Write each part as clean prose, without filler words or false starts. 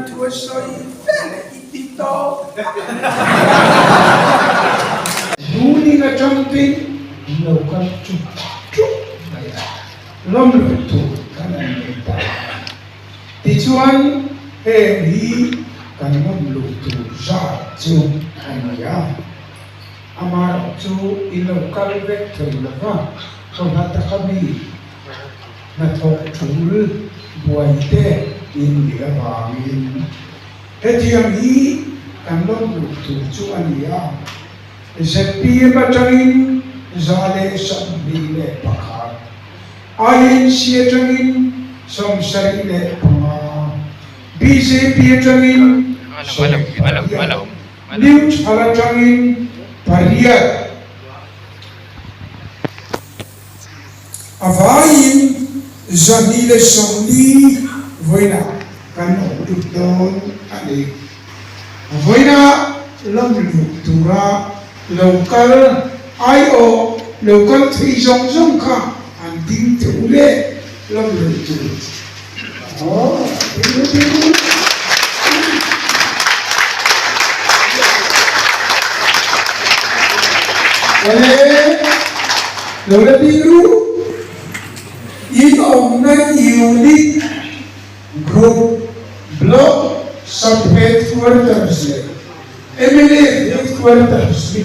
Tuan tua soi fele itito. Duni na champi no kan chup chup. Lom lu tu kanan kita. Tijuan hi kan lom lu tu za chu ania. Amar chu ilo kalvek tu lava. So hata kami na thok chul buai te in dia bangin. Hetiam hi kan lom lu tu chu ania. Zepi batangin zale sabbi le pakhat. Ayin siatangin samsari le panga. BJP atangin malam. News halatangin pariyat. Avayin zanile samdi voina kan utudon ade. Voina lam lutura local IO local three zong ka anting tule lam lutura. Oh, lola biru ino na unit group block sub-headquarters MLA headquarters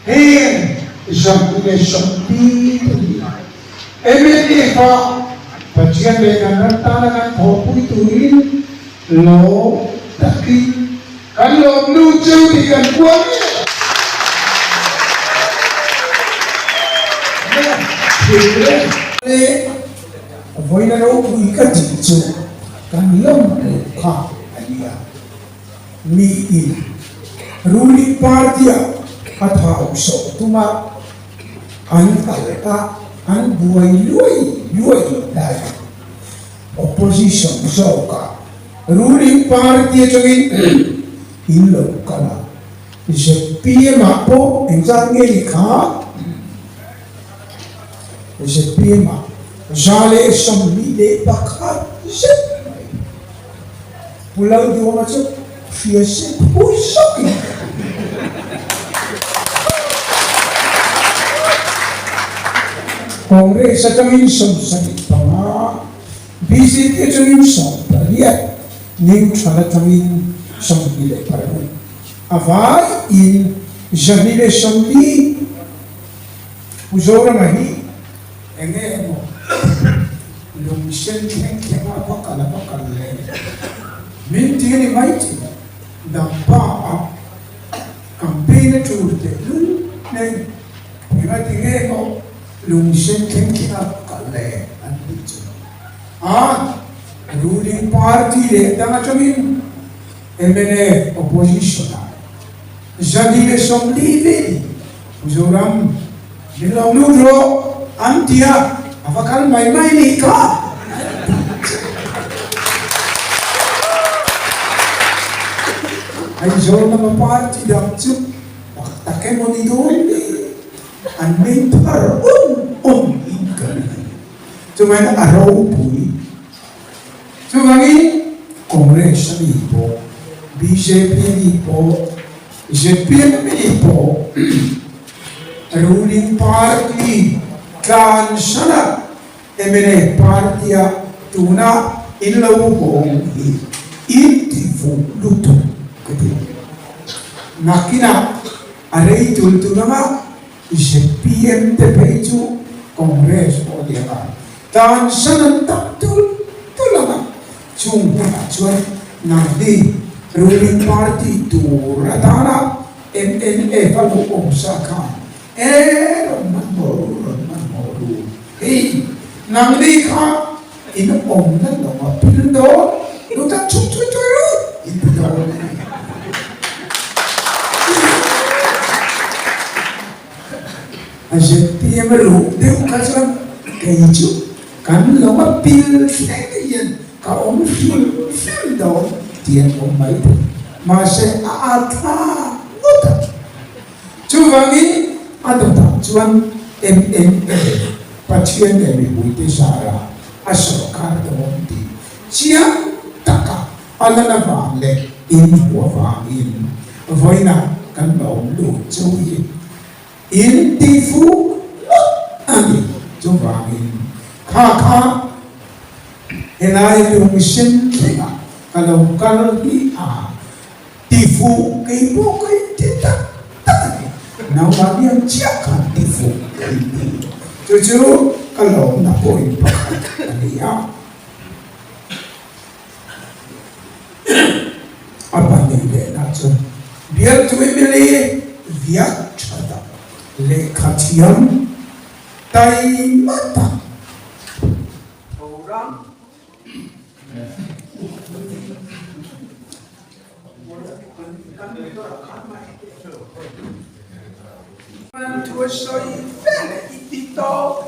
and Jean-Louis MLA pa pachian dengan tangan kopi turin lo taki kalau lucu dengan kuahnya voi na lo kui ka jichu kan lom ka ania mi in ruling party atha so tuma an ta an buai lui dai opposition so ka ruling party chogin in lo kala je pm apo engzang nge kha je pm Jale samli le pakhat je pulau di mana tu fiese pusaki Kongres atangin samsari panga BJP atangin samsari neutral atangin samli le parahu avai in janile samli uzora mahi enge mo Lumisen keng apa le. Minti ni maiti dampa campaign tu te lu ne. Ina tingge mo lumisen keng apa le anbicu. Ruling party le danga chamin MNA opposition. Jadi le somlivi uzoram bilang nudro antia. Apakah main-main ni kah? Ayo nama parti dakcuk, tak kemo ni doni, anmin par ingkar. Cuma na araw pui. Cuma ni Kongres ni po, BJP ni po, JPM ni po, ruling party. Kan sana MNA partia tuna ilaw bong itifu luto ketu nakina aray tultuna ma JPM te peju Kongres o dia kan sana taktul tulama chungpa chuan nadi ruling party tu ratana MNA palu omsaka nang di ka ino om na no mapindo no ta chuk ito daw aje piemelo de ukasam kaichu kan lo mapil yan ka om fil daw tien om mai mase aata uta chuwangi adota chuan MMA Paciente mi buite sara asokar de monti cia taka alana vàng lệ in của vàng in với na căn đồng đủ châu in tỷ phú ani châu vàng in kha kha hiện nay dùng sinh thế nào kalau kalau đi tỷ phú cái bộ cái chết nào mà biang chắc tỷ phú Cucu kalau nak poin pakai dia apa yang dia nak tu biar tu beli biar cakap lekatian tai mata orang tua soi vele itito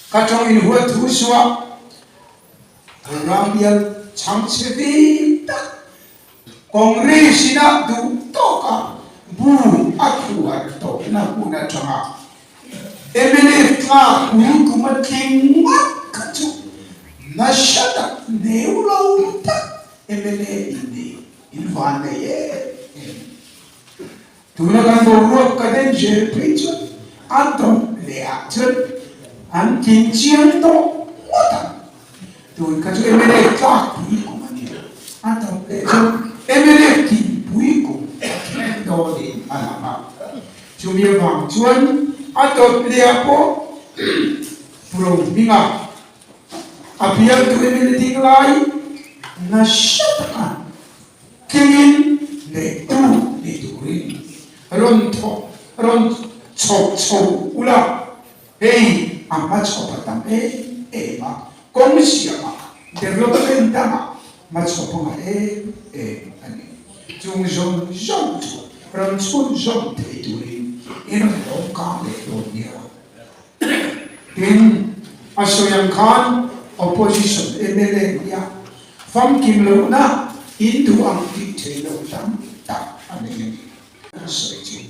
Kacau ini buat ruswa, orang yang cangcepi tak, kongres nak tu toka, bu aku atau nak guna cakap, MLF tak guru kumat kengmat kacau, nasyada neulau tak MLF ini ilmuwan ye, tu nak kan bawa kaden jerpejon, atau leacun. An kincian to wata tu ka tu emele ka pui ko mani ata le emele ki pui ko do de alama tu mi wang chuan ato le apo pro minga apia tu emele tinglai na shataka kingin le tu rin ron chok ula hey amma chopatam ma komisia ma development ma chopanga ani chung jong ram chun jong te turi ino do ka le do nia in asoyang khan opposition MLA ya fam kim lo na indu ang ti te lo tam ta ani soi chi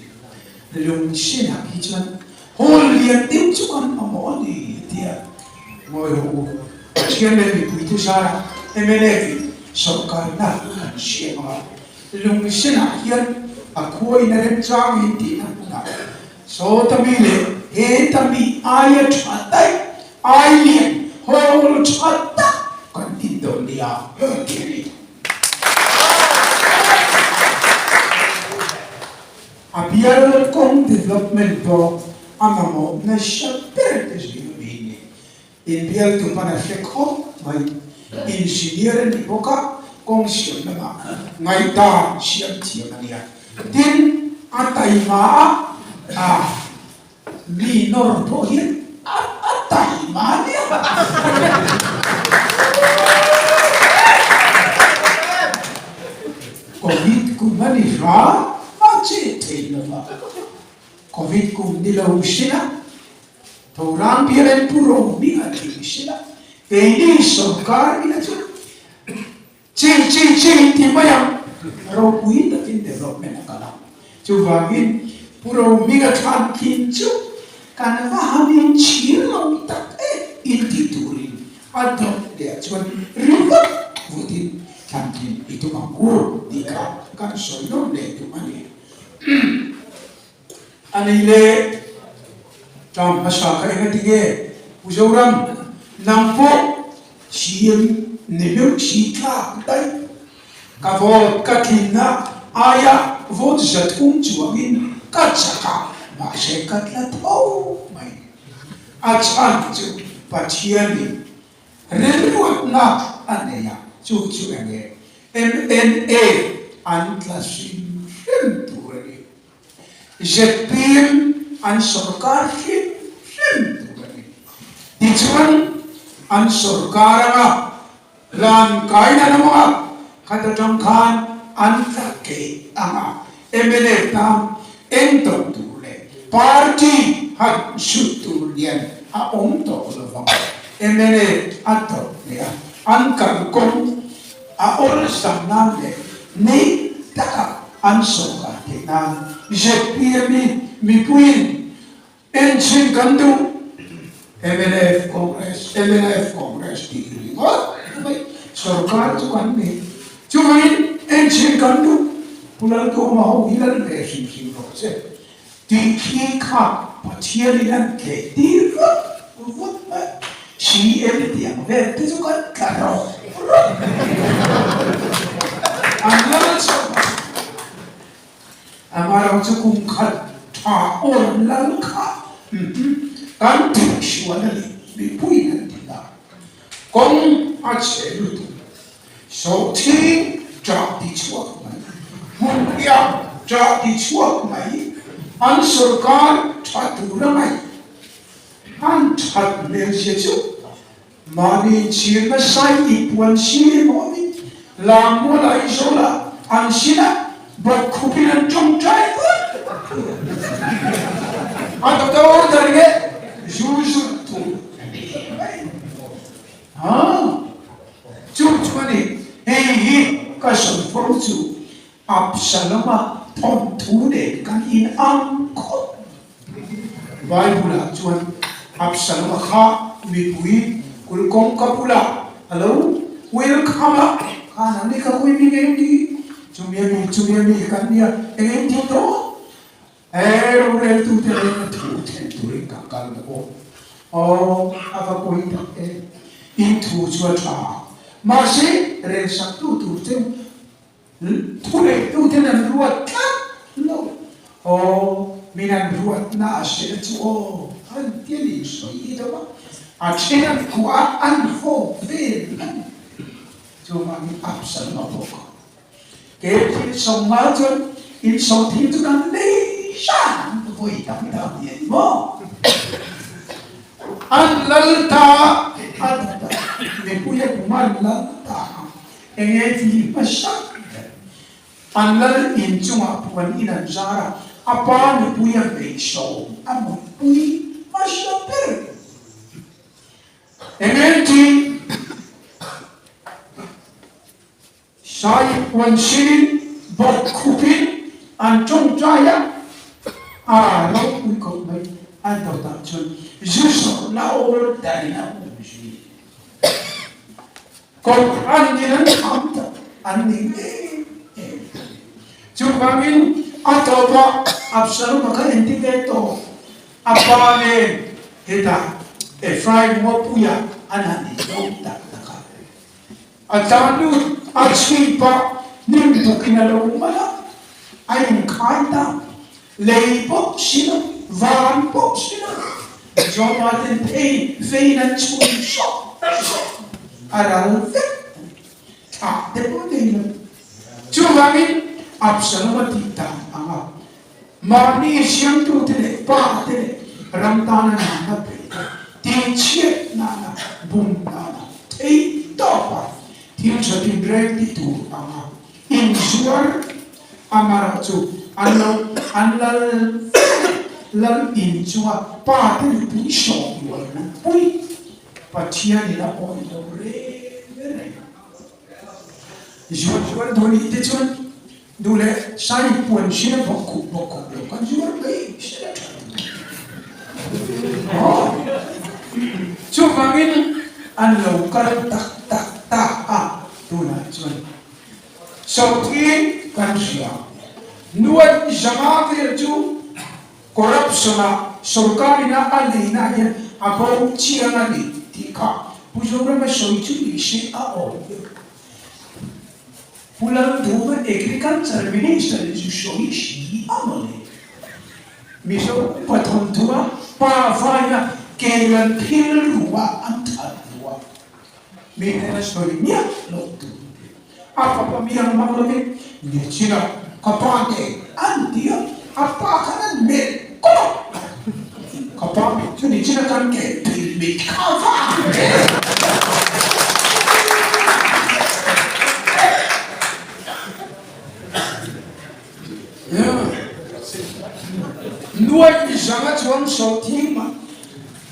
lung shin ha hi chan hol lian tim chukan amoni dia moi hu chian le bi puitu sara MLA sarkar na shema lung sina hian a khoi na rem chang hi ti na so tamile he tami aya chatai ai lian hol chata kan tin do dia kiri abiar kong development bo amamo na shaper de jini in bial tu pana fekho mai engineer ni boka kong siam na ngai ta siam ti na dia tin atai ma mi nor po hin atai ma dia covid kumani ra ache te na Covid kum nilau sila, orang biar puro ni ati sila. Ini sarkar ni tu. Cing timayam. Rokui tapi development kalam. Cuba ini puro miga kan kincu. Karena kami cilau tak inti turin. Atau dia cuma ribet buatin kantin itu manggur dika kan soalnya le tu mani. Anile tam pasha kai hatige ujoram nampo chiem nelu chika dai kavo katina aya vod jatum chuagin kachaka ba shekat la thau mai achan chu pachiani relu na aneya chu ane MNA antlasin turani Jepim an sarkar hin turani dichuan an sarkar nga lan kaina nama kata tangkan anta ke anga emele tam ento tu le party hat shutu lian a to lo va emele ato le an kan kon a ol sam le ni ta an so ka te na je pie mi puin en chin kandu MNF Congress di Ringo, Sorokar tu kan ni, cuma ini encik kandu, pulau tu mahu hilang lesin sini se, dikika pacialian ke dirut, si tiang ver tu kan karo, anggaran sama, amaran cukup kat, orang langka. Kan suara ni pui nanti lah. Kong aje lutu, so ti jadi cuak mai, mulia jadi cuak mai, an Sorokar satu ramai, an satu Malaysia tu, mani cina sai ipuan sini mami, lamu lah isola, an sina berkupinan jongcai tu, atau tahu terge. Jujur tu, cuma ni, kasih perlu Absalom tu deh kan in angkot. Bible cuma Absalom mipui kulkong kapula. Hello, welcome. Kan ni kau ini ni, cuma ni kan dia ini tu. Orang tu terus turun kakal tu. Oh, apa poin tak? Itu cuaca. Masih resap tu turun. Turun tu dengan ruat kan? No. Oh, minan ruat na asyik tu. Oh, dia ni soi itu apa? Asyik kuat anfo fail. Cuma ni absen apa? Kerja semua tu, insya itu kan ni. Shan voi tam ye mo an lalta adda ne puya kuman lalta engeti pasak an lal inchuma puan inan jara apa ne puya beisho am pui pasaper engeti sai puan sin bok kupin an chong jaya lâu cuối cùng mấy anh đầu tập chân Jesus lâu đại nào cũng gì còn anh đi đến thắm thật anh đi chúng ta mình anh đầu tập Absalom mà cái hình cái tổ apa này kita Ephraim mau punya anak ni đâu tak tak anh ta nu anh xin pa nim bukinalo mana anh khai ta lei bốc xin vàng bốc xin cho mà tên phê nó chui sọ aral phết thả thế bố tên nó chú vàng Absalom tita mà ni siang tu thế này ba thế này ram ta na pe tin chiết na bum na thấy to pa tin cho tin rèn đi tu in suar amara chu an lal in chua pa te pu so yo na pui pa chia ni la on do re juar dhoni te chun dule sai puan shin bokku lo kan juar bai chu vangin an lo kar tak tu na chun so ti kan sia nuat jama ke chu corruption Sorokar ina alina ya abau chianga ni tika pujora ma soichu isi a o pulang duma agriculture minister ju soishi amale miso paton tua pa faya kelan pil ruwa antar ruwa mena soinya lo tu apa pamiang mangloke ni china kapake antia apa kanan me ko kapake chuni china kan ke me kafa nuôi rằng chuông sầu thiên mà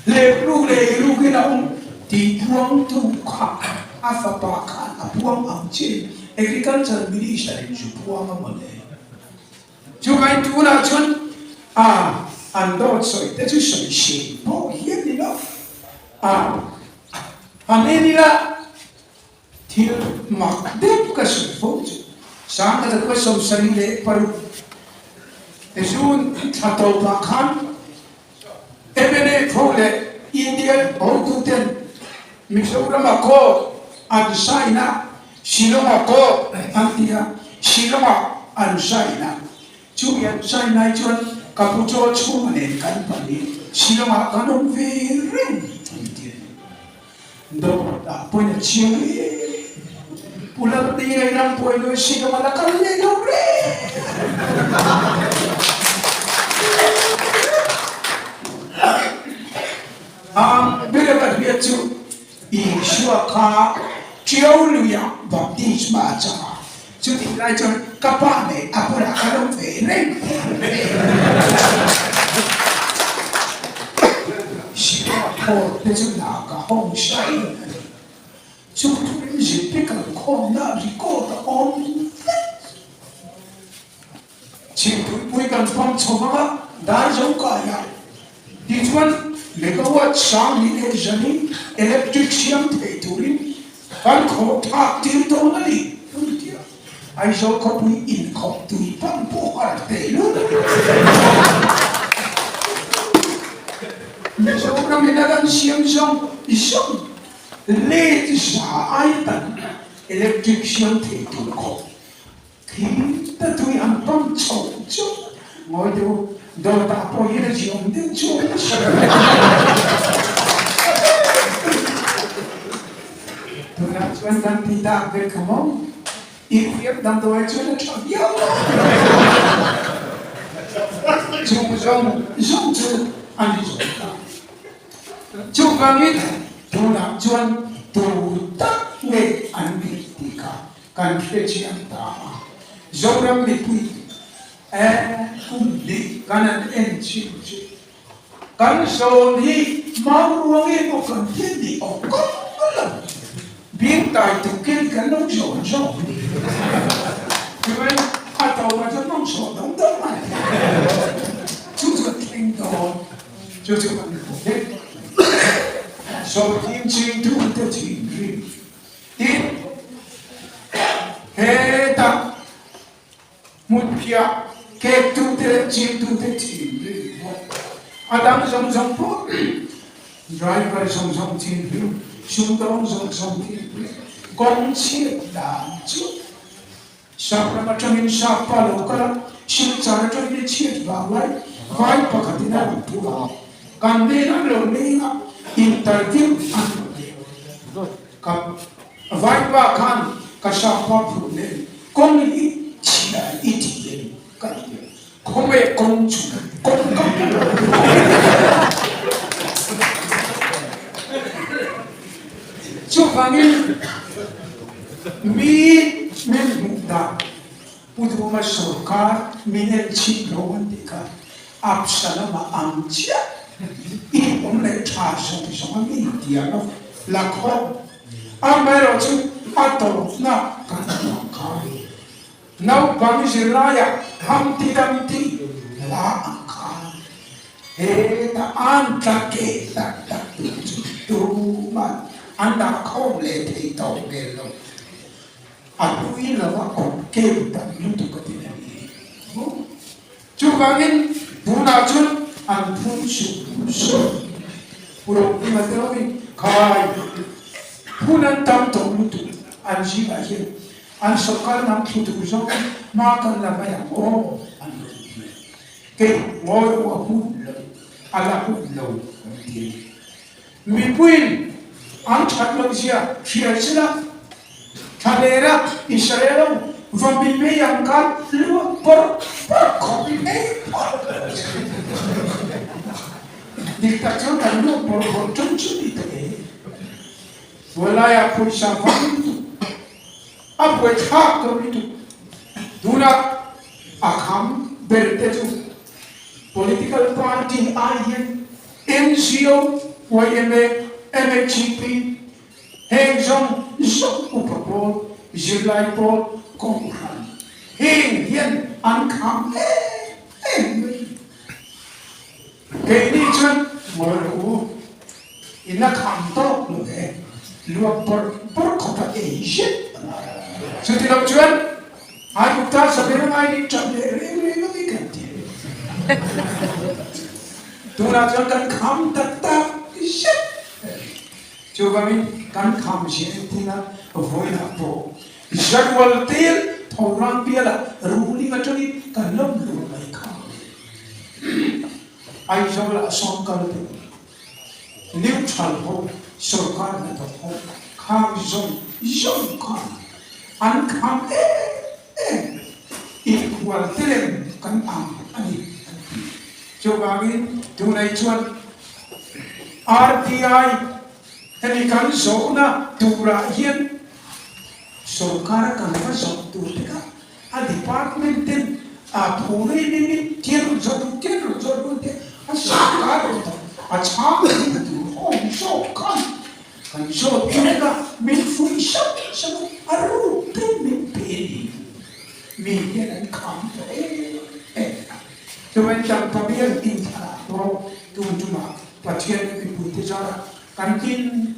lệ lu cái nào thì buông tu khắp apa kan buông ang trên agriculture ministry ju buông mà lệ chú cái tu là chun anh đó soi thế chú soi xin bỏ hiến đi đó anh ấy đi là thì mặc đẹp cái sự phúc sáng cái cái sầu sari lệ paru Esun atau bahkan ebene fole India Baututen Misoram ako Ansaina Silom ako Antia Siloma Ansaina Chuyan Saina chuan kapucho chumane kan pani Siloma kanon veren do aponya chiu pulang dia yang poino Siloma la kalle dobre bila berbiak tu Yeshua ka jauh luya baptisma aja tu tinggal tu kapan ni apa nak kalau fereng Yeshua ko tu nak hong sai tu tu ni jepikal ko na riko ta om Ciput bukan pemcoba dah jauh kaya. Di tuan legawa sang ni ejani electrician teturin kan kau tak tirto nali. Dia, aisyah kau pun income tu pampu harta lu. Mesra orang menakan siang isang late sa aitan electrician tetur kau. Kita tu yang pemcoba, moi tu dah tak boleh jiom dia cuci. Tu nak cuci dan tidak berkemau, ikhtiar dan doa cuci terbiar. Jom andi jom. Jom kami tu nak cuci tu tak le andi tika kan kerja tak. Zoram lipui, kundi kanan enci, kan soni maruangi bukan tindi okon malam, bintai tu kan nong jom, cuman atau macam nong dong mana, cuci tinggal, cuci mana, so tim tu tim, heta. Mutpia, ke tu te tim. Adam som po, driver som tim, sundong som tim, gong chi dan chu. Sapra macam sapa lokal, cara macam chi balai, vai pakatina tua. Kandena lorena interview kap vai kan kasapa punen, kong iti kan kome kongcu Cukangin mi muda putu masyarakat minen ciploan dika apsalama amcia ini omle chasa sama mi dia no lakho amero cu atau na kan Nau bami ziraya ham tidak la angka ta anta ke tak tu man anda kau le te tau gelo aku ina wa kau ke tak nutu ketina ni cukangin punacun anpun su puro imaterawi kai punan tam tau nutu anji akhir an sokal nam putu so makan la bayang ke wa hu ala hu lo mi puin an chatlo sia sila thalera Israel vambi me yang kan lu por kopi me diktator kan lu por tuncu itu walaya pun sampai अब वैसा कभी तो दूरा आखम बेरते जो political party IN, NGO, YMA, MHP, Heng Zong, Zong Upapol, Zilai Pol, Konghan. Heng Yen, Ankam, cái đi chân mở đủ ina khám to luôn đấy luôn bớt không phải cái gì sự thì làm chuyện ai cũng ta sẽ biết ai đi chậm để nó đi cần gì tôi là cho cần khám tất ta cái gì cho kami cần khám gì thì là vui là bộ rất là tiền thầu răng bia là rủ đi vào cho đi cần lắm luôn này khám ai cho là xong cần nếu chọn hộ sơ quan là tập hộ khang dòng con ăn khám equal tiền cần ăn cho bà biết điều này chuẩn RTI thì cần số na tu ra hiền sơ quan cần phải số tu được à department tin à phụ nữ nên tiền rồi tiền Asaka achama home so kan so tega min fui so aru min peli min yen kam to when tam pabia in to tuma patien ki puti jara kan tin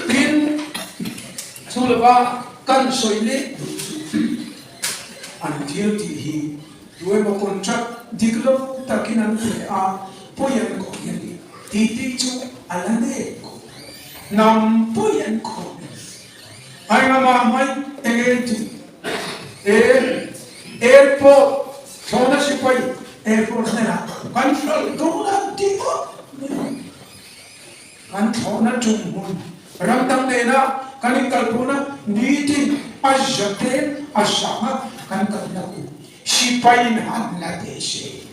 tin sulva kan soile until he dua mo contract diklop takinan a poyan ko yani titi chu alane ko nam poyan ko ai mama mai engenti airport sona sipai airport na control gona tipo kan thona chungmun ramdam na kan kalpona niti ajate asama kan kalnaku sipain hanla desi.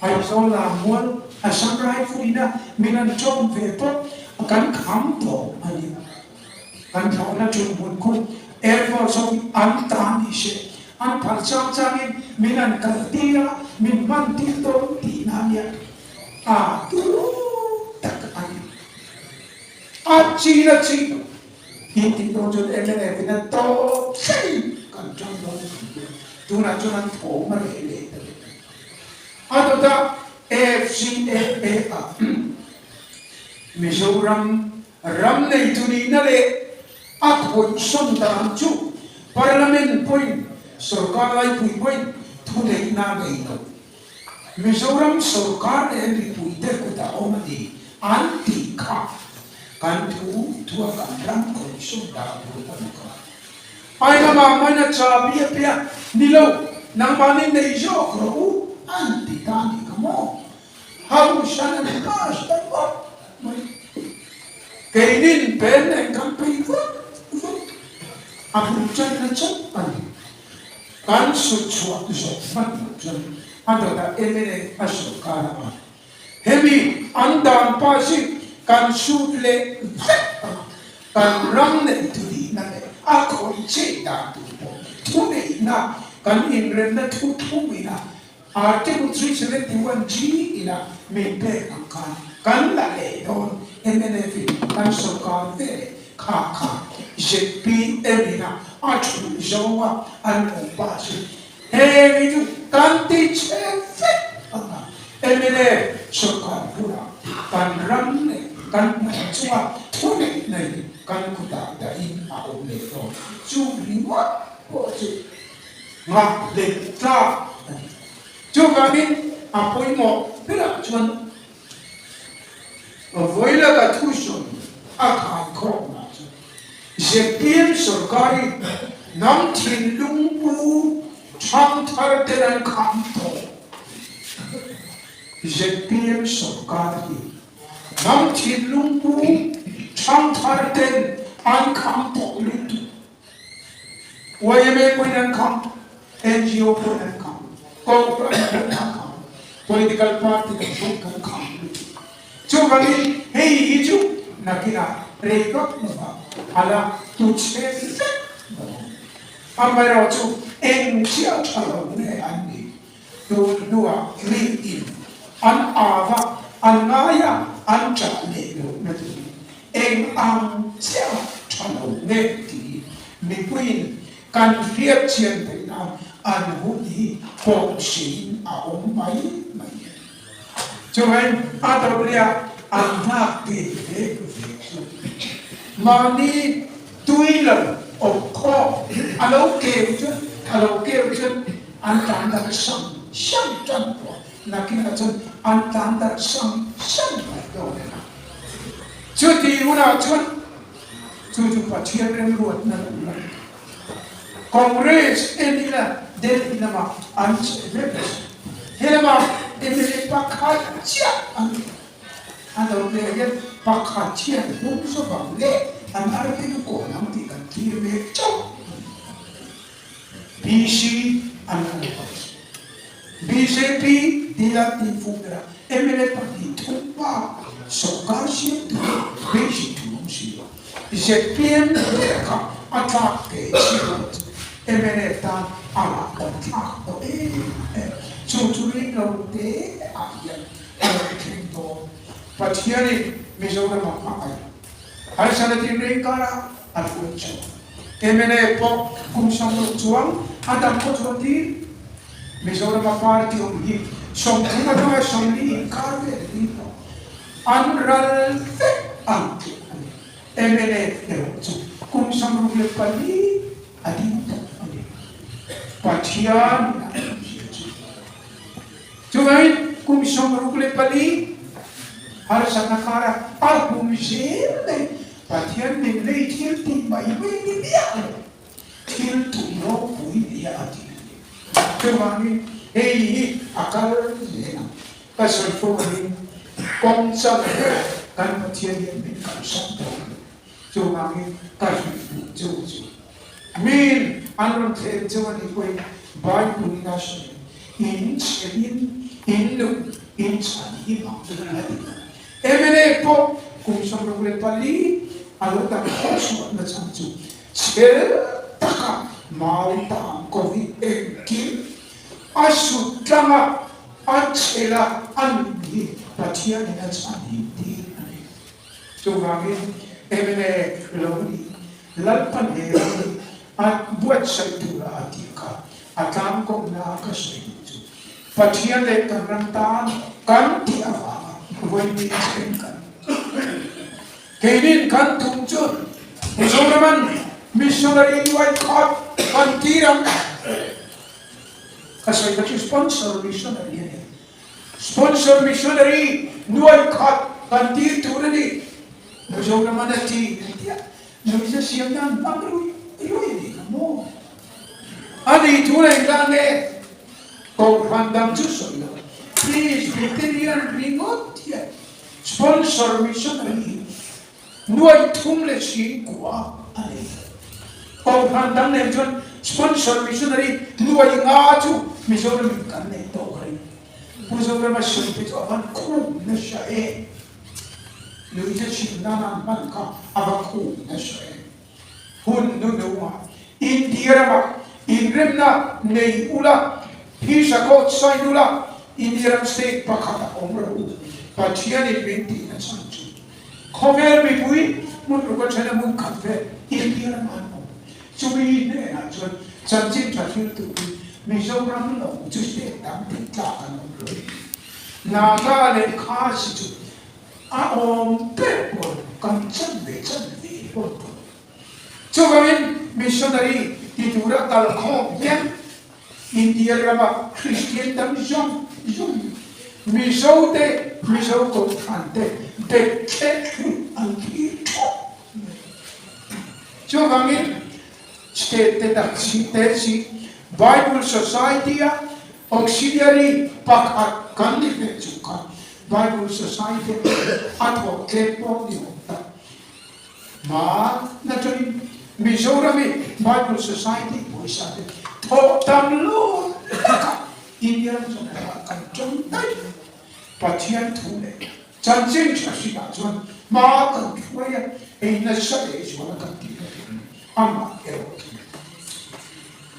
Ayah soalan mual asam rai furina minan jom vepo akan kampo ani kan thona chummun kun erfo so antani se an palsam changin minan kaltira min manti to tinanya a tu tak ani a china chi hinti to jod emene minan to sei kan jom do tu na chunan tho ma le Adota FCAA Mizoram Ramne Tuni Nale Akhoi Sondaran Chu Parliament Point Sarkar Pui Point Tune Na Gaito Mizoram Sarkar Henry Puite Kuta Omadi Anti Ka Kantu Tua Kandram Komison Da Putanka Aina Mamana Chabia Pia Nilo Namanin Nejo Kro anti tani kamo halu shana ne kash tawa kainin pen en kampai apu chan na chan ani kan su chua so mat chan adada emene asokara hemi andan pasi kan su le kan ram ne tuli na akoi che da tu ne na kan in na tu na Article 371G ina mimpe kan la le don MNF kan sokar de ka jepi emina atu jowa an ompasu he tu kan ti chefe MNF sokar pura kan ram ne kan chua thune ne kan kuta da in a o le don chu liwa ko chu ngak le tra Cho kami apoy mo pila chuan voila ka tuition akai ko na jepim sarkari nam thin lungpu cham thar teran khamto jepim sarkari nam thin lungpu cham thar ten an khamto lutu YMA punan kham NGO punan kham political party kan kham chu kami hei chu nakina rekok no ala tu che amaro chu eng chia chalong ne ani tu dua li in an ava an ngaya an cha le lo na tu eng ang chia chalong ne ti mi queen kan riat chian pe na an hu ni pom shin a om mai mai cho nên Adabria an hak pe ve mani tui lần ốc kho alo kêu chứ an tan đã sang chân của là cái là chân an tan đã sang lại đâu này nào chưa thì u nào chưa phải chia lên ruột là Congress ini là đến là mà an sẽ biết thế mà em đi bắt khai chia anh đâu để cái bắt khai chia cũng số bằng lệ anh ở cái cổ nằm thì cần kia về chỗ BC anh BJP đi là tiền phụ ra em lấy bắt đi thông qua số cá siết từ BC thông siết ZPN để cả attack cái siết em lấy ta attack đó chú đi đâu thế anh kinh đó but here in Mizoram Hay sana tinrin kara at kuncho. Emene po kung siyang tuwang adam po tuwati Mizoram party umhi som kuma som ni karve dito. Anral ang emene erocho kung siyang rule pali adito. Patiyan Tuwain kung siyang rule pali harus nakara album sih Patihan nilai til mai ini dia til tuno pui dia ati kemani akal zena pasal fori konsal kan patihan yang kan sabda kemani kasih min anun ter jawani koi bai puninasi in sani makdaladi emene po kung siyang rule pali alo tak kosong na sanju taka mautang COVID-19 asutanga atsela andi patian na saniti so bagay emene lori lalpan at buat sa itura atika at ang kong nakasayito patian na karantaan kanti awa hindi isengkan Kainin kan tungcun, Mizoraman missionary white caught pantirang. Kasi ito sponsor missionary yan. Sponsor missionary white caught pantir turani. Mizoraman na ti. Namisa siyang yan, pagruy hindi ka mo. Adi tunay gane, kung pandang susoy. Please, bitirian ringot yan. Sponsor missionary. Nuai tumle si kuah ani. Kau pandang ni tuan sponsor missionary nuai ngaju missionary kan ni tahu hari. Missionary masih itu akan ku nasai. Lu itu si nama mereka akan ku nasai. Hun nunua India mak India nei ula hisa kau sai ula India state pakata omru. Patian ini binti nasai. Cover me pui, mun rupa chana mun kafe, India mano. Cumi ne na chun, chanjin chachil tu pui, Mizoram lo, juste dam tika ano lo. Naga le kasi tu, aom pepon, kanchan ve pon. Chugamin missionary titura kalkom yan, India rama Christian dam jom. Miso ko ante de kekri angkito. So kami state si Bible Society auxiliary pakkan juga Bible Society advocate po diunta. Ma naturally Mizoram Bible Society po isa din. Tamlo Indian akan contoh Patian tule, janjin chasina tuan, makan tuaya, ina sade jual kan tiga, amma erok.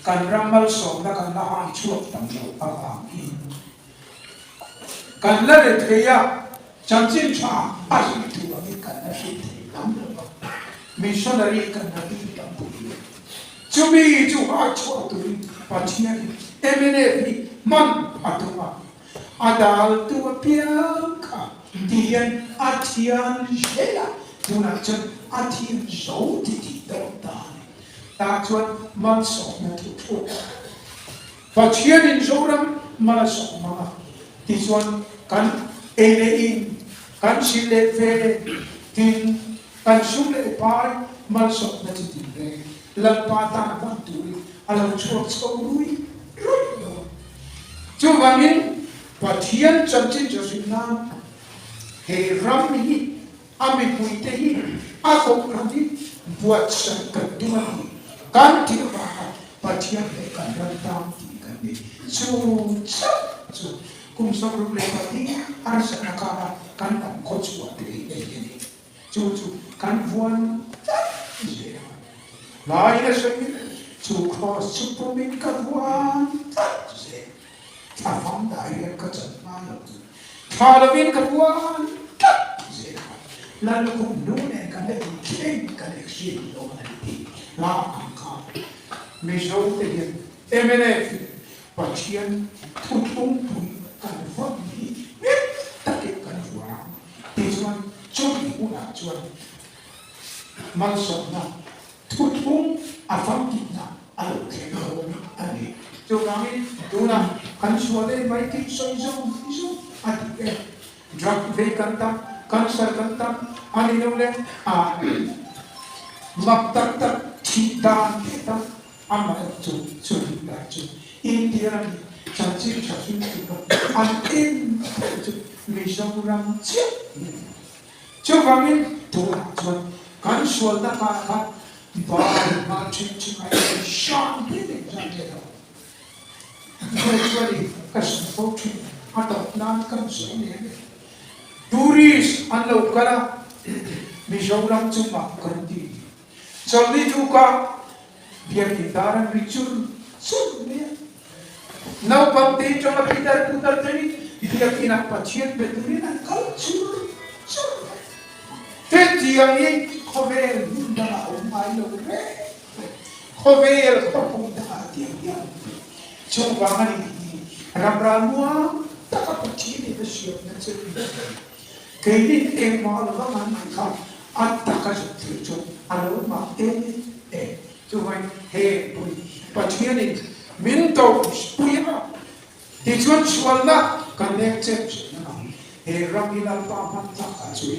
กันรำมัลส่งและกันละหายช่วงตั้งอยู่อาบอินกันละเรียจันทร์ชาอาชีพตัวนี้กันละสุดที่ลำเลยมิชชันนารีกันละที่ลำบุรีจูบีจูอาชัวตุริปัจจัยเอเมเนฟีมันอัตวะอาดาลตัวเปียกะที่ยันอาทิยันเชลาตัวนั้นจนอาทิยันโจที่ที่ตรงตาตาชวนมันส่งมาทุกทุกปัจจัยนี้โจรำมันส่งมาที่ชวนกันเอเลอินกันชิเลเฟทินกันชุเลปายมันส่งมาที่ที่เองลับปาตาบันตุริอาลาชวนสกุยรุ่ยโยจูบามินปัจจัยจันทิจสินาเฮรัมฮีอามิปุยเตฮีอาโกรันดีบวชสังกัดดูมันกันที่ว่าปัจจัยเกันรันตามที่กันนี้จูจูคุมสรุปเลยว่าที่อาร์เซนักการกันทำโคชวัดที่เองนี่จูกันวันลายละสิ่งจูครอสซูเปอร์มินกันวันถ้าฟังได้ยังก็จะมาแล้วถ้าเราเป็นกันวันแล้วเราคงดูเนี่ยกันได้เก่งกันได้สิ่งโลกนี้ลาอังคารไม่ชอบที่ยังเอเมเนฟปัจจัยทุกปุ่มกันฟังนี้เนี่ยตัดกันวันที่ชวนจุดอุณหชวนมันสนนะทุกปุ่มอาฟังกินนะอาลูกเอ๋ยอันนี้จูงามิดูนะกันชวนได้ไม่คิดส่งอันนี้ดรักเวกันตั้งกันสกันตั้งอันนี้นู่นเลยมักตัดที่ดานที่ตั้งอามาจูได้จูอินเดียนี่ฉันชื่อตัวอันอินจูมิชาบุรัมจูงามิดูนะจูกันชวนได้มาบ้านมาชิมไอ้ช่างที่เด็กจังเลยช่วยก็สมบูรณ์อันดับนั้นก็สวยเนี่ยดูริสอันเราก็ละมิชาบุรัมจุมากันดีจอลีดูก็เบียร์กิดารันริจูสุดเนี่ยน้าปั๊มตีจอมพิดาร์พุดาร์นี่เบียร์กินอะไรเชียร์เบตุรีนั่นก็สุดเท็จจริงนี่เขาเวลด่าอุมาโลเร่เขาเวลเขาพูดด่าเดียวชอบว่ามันนี่รำรามัวตะกับปัจจัยนี่เป็นสิ่งนั้นจะเป็นเคยได้เอ็มมาแล้วมันไม่เข้าอัตตะก็จะถือจนอารมณ์มาช่วยเฮ้ปุยปัจจัยนี่มินโตปุยมาที่ชวนชวนละกันเน็กเจ็บนะเฮรัมมิลปามันตะก็ช่วย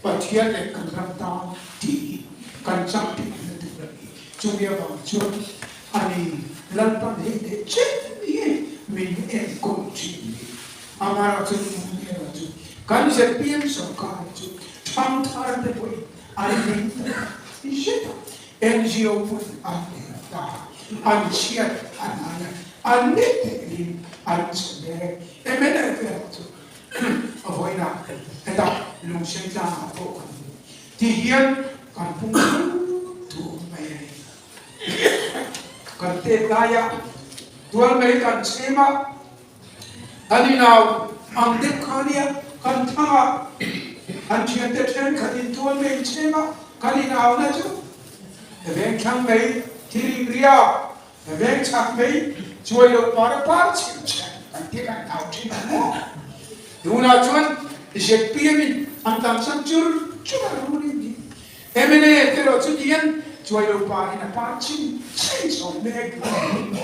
ปัจจัยนี่กันรำตามที่กันจับที่นั่นทุกเรื่องช่วยบางช่วยอันนี้ลันปันเฮเดเจ็บนี่มินเอ็นคงชีอามาราจุนมุนีราจุกันเสพียงสกัดจุทำทาร์เดปุยอันนี้อิเชตเอ็นจีโอปุยอันนี้ตาอันเชียร์อันนี้เด็กอันเสด็จเอเมเนเฟลจุเอาไว้นะแต่ตาลุงเชนจาโตกันที่เฮียนกันพุ่งถูกไปกันเตะกายตัวไม่กันเชมาอันนี้เราอันเด็กคนนี้กันท่าอันเชียร์เด็กเชนกันตัวไม่เชมากันนี้เราเนี่ยจูเรื่องช่างไม่ที่เรียบเรื่องช่างไม่ช่วยเราปาร์ตี้ชิมเชนกันที่กันเอาที่นั่นดูนะชวนเจ็บปีมินอันตั้งสังจุดรู้นี่เอเมเน่เทโรจุดยันช่วยเราปาร์ตี้นะปาร์ตี้ชิมส่งเด็ก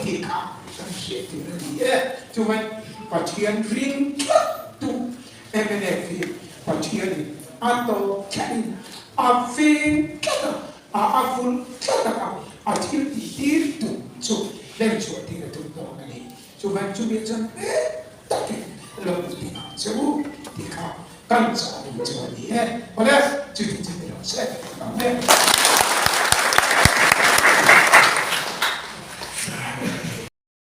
ที่ข้าสังเกตที่นี่ช่วยปัจจัยริงตุเอเมเน่ฟีปัจจัยอัตโตแค่อาฟินอาฟุลอาทิตย์ที่ตุช่วยเล่นช่วยที่เราตุตรงนี้ช่วยช่วยจังตักเราที่ข้าช่วยที่ข้ากันสอนช่วย